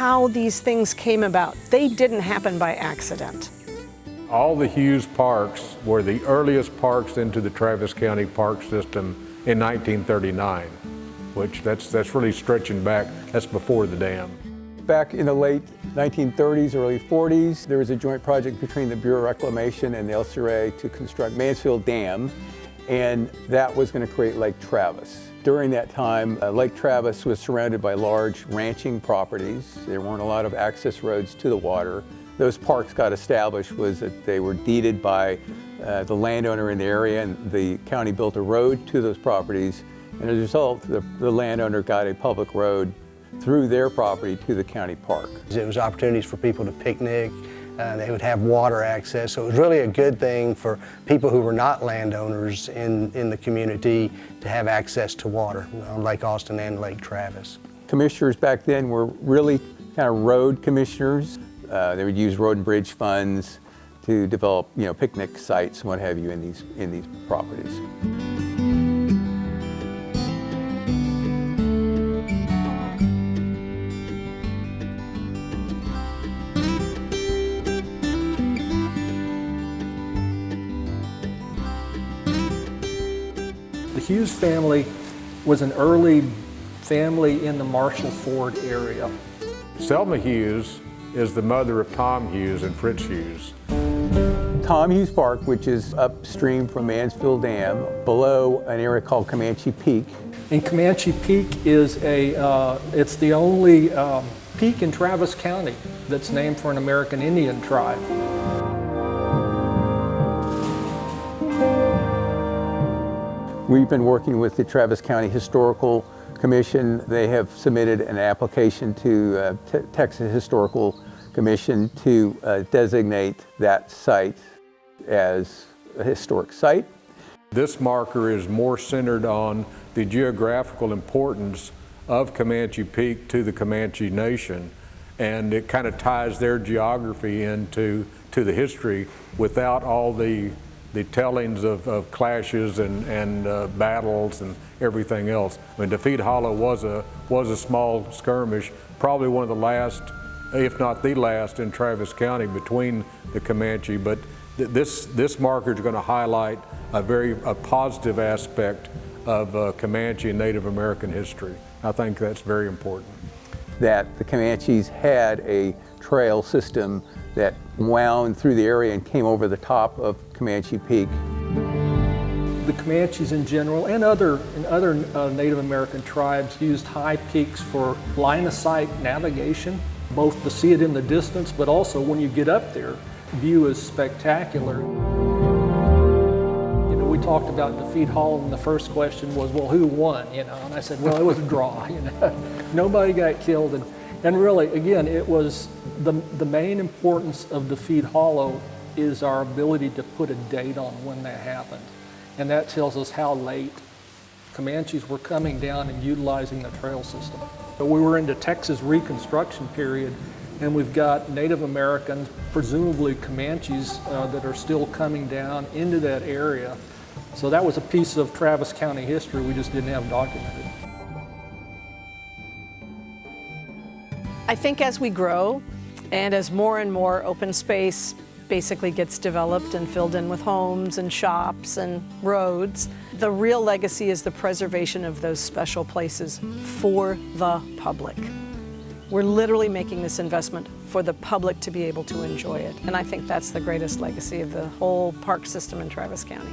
how these things came about. They didn't happen by accident. All the Hughes parks were the earliest parks into the Travis County Park System in 1939, which that's really stretching back. That's before the dam. Back in the late 1930s, early 40s, there was a joint project between the Bureau of Reclamation and the LCRA to construct Mansfield Dam, and that was going to create Lake Travis. During that time, Lake Travis was surrounded by large ranching properties. There weren't a lot of access roads to the water. Those parks got established was that they were deeded by the landowner in the area, and the county built a road to those properties, and as a result, the landowner got a public road through their property to the county park. It was opportunities for people to picnic, they would have water access, so it was really a good thing for people who were not landowners in the community to have access to water on Lake Austin and Lake Travis. Commissioners back then were really kind of road commissioners. They would use road and bridge funds to develop, picnic sites and what have you in these properties. The Hughes family was an early family in the Marshall Ford area. Selma Hughes is the mother of Tom Hughes and Fritz Hughes. Tom Hughes Park, which is upstream from Mansfield Dam, below an area called Comanche Peak. And Comanche Peak is it's the only peak in Travis County that's named for an American Indian tribe. We've been working with the Travis County Historical Commission. They have submitted an application to Texas Historical Commission to designate that site as a historic site. This marker is more centered on the geographical importance of Comanche Peak to the Comanche Nation, and it kind of ties their geography into the history without all the tellings of clashes and battles and everything else. I mean, Defeat Hollow was a small skirmish, probably one of the last, if not the last, in Travis County between the Comanche. But this marker is going to highlight a positive aspect of Comanche and Native American history. I think that's very important. That the Comanches had a trail system that wound through the area and came over the top of Comanche Peak. The Comanches in general and other Native American tribes used high peaks for line of sight navigation, both to see it in the distance, but also when you get up there, view is spectacular. We talked about Defeat Hollow, and the first question was, well, who won? And I said, well, it was a draw. Nobody got killed, and really, again, it was the main importance of Defeat Hollow is our ability to put a date on when that happened, and that tells us how late Comanches were coming down and utilizing the trail system. So we were into Texas Reconstruction period, and we've got Native Americans, presumably Comanches, that are still coming down into that area. So that was a piece of Travis County history we just didn't have documented. I think as we grow and as more and more open space basically gets developed and filled in with homes and shops and roads, the real legacy is the preservation of those special places for the public. We're literally making this investment for the public to be able to enjoy it. And I think that's the greatest legacy of the whole park system in Travis County.